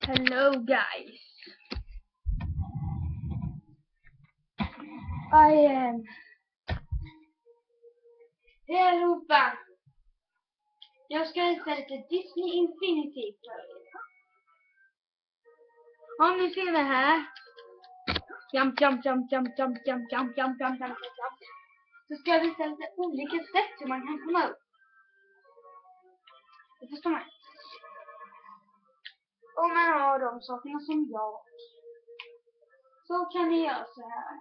Hello guys. I am. Hej allihopa. Jag ska visa lite Disney Infinity för er. Om ni ser det här. Jump. Så ska jag visa lite olika sätt hur man kan komma upp. Det förstår man. Om man har de sakerna som jag. Så kan ni göra så här.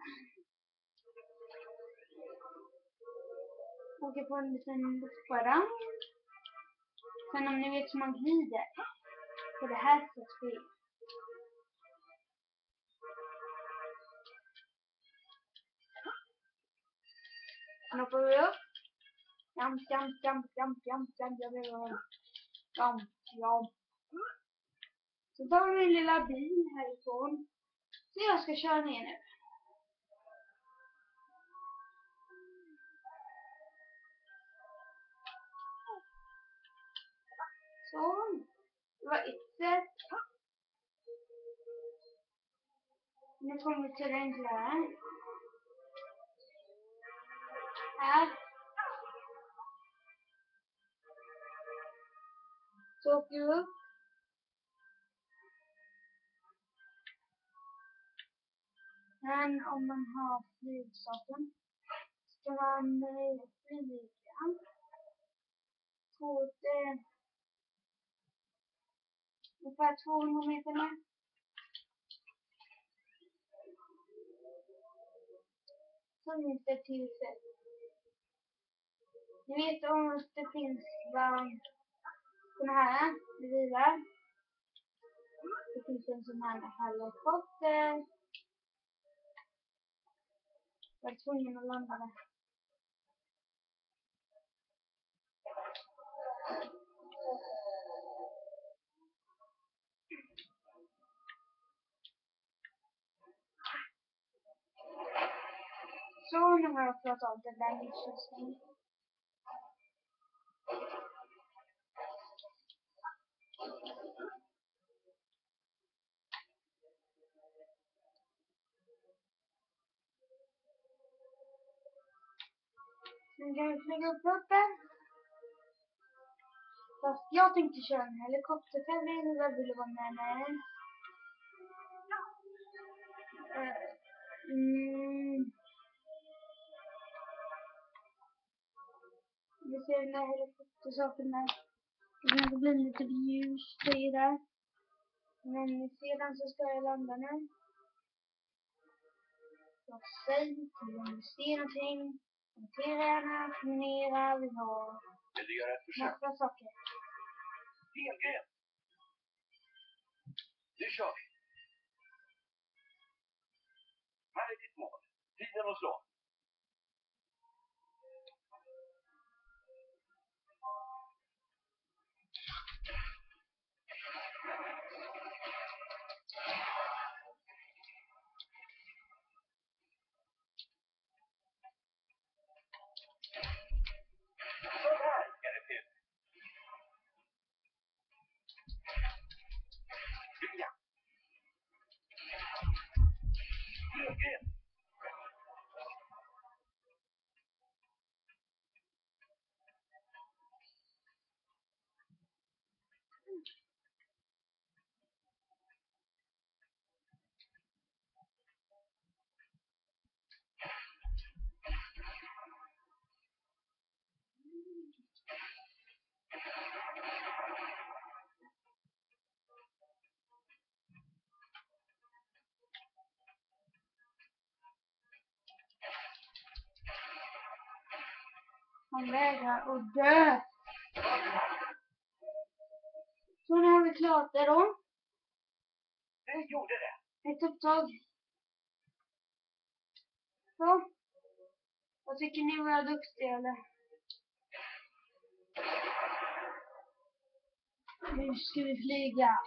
Åka på en liten luftballong. Sen om ni vet hur man glider. På det här sättet. Sen hoppar vi upp. Jump. Så tar vi min lilla bil härifrån. Så jag ska köra ner nu. Så. Det var ett sätt. Nu kommer vi till det enklare. Här. Så åker vi upp. Men om man har flygsaken ska man flyga på ungefär 200 meter med. Så finns det till sätt. Ni vet om det finns såna här bilar. Det finns en sån här helikopter. Jag är tvungen att landa där. Så nu har jag klarat av den där livsröstningen. Sen kan vi flyga upp uppe. Fast jag tänkte köra en helikoptertävling och jag ville vara med mig. Vi ser den där helikoptersaken där. Det kanske blir lite ljus i där. Men sedan så ska jag landa nu. Jag säger till om du ser någonting. Kommentera gärna, prenumerera, vi har massa saker. Helgren. Nu kör vi. Här är ditt mål. Tiden att slå. Så där ska det se ut. Ja. Helgren. Han vägrar att dö. Så nu har vi klart det då. Du gjorde det. Ett upptag. Så. Vad tycker ni, var jag duktig eller? Nu ska vi flyga.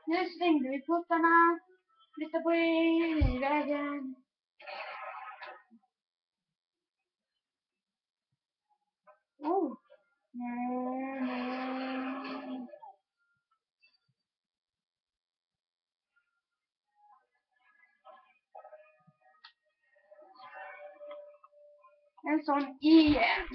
Nu svängde vi puttarna. Flytta på i vägen. En sån igen.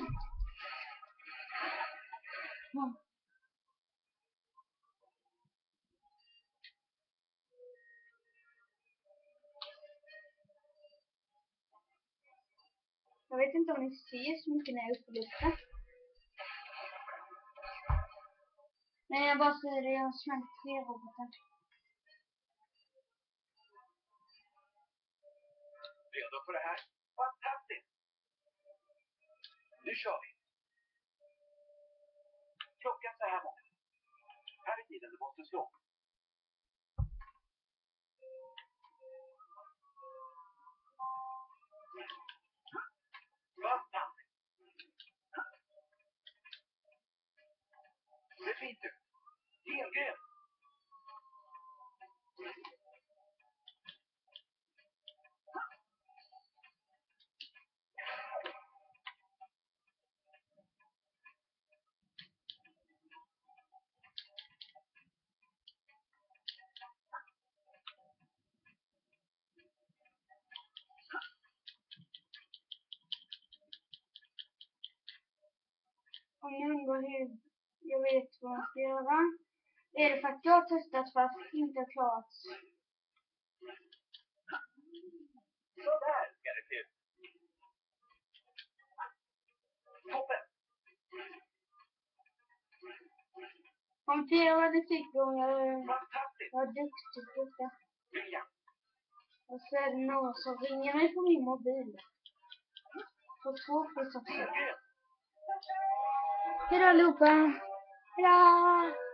Jag vet inte om ni ser så mycket när jag är uppe i luften. Nej, jag bara säger det. Jag har smält 3 robotar. Redo för det här? Fantastiskt! Nu kör vi! Klockan så här många. Här är tiden du måste slå. Fantastiskt! Det är fint ut. Helgren! Om ni undrar hur jag vet vad man ska göra. Det är det för att jag har testat fast inte klarat. Så där ska det se ut. Toppen! Kommentera vad ni tycker om jag Fantastiskt! var duktig på det. Briljant! Och så är det någon som ringer mig på min mobil. På 2 plus 8. Helgren! Hejdå allihopa! Hejdå!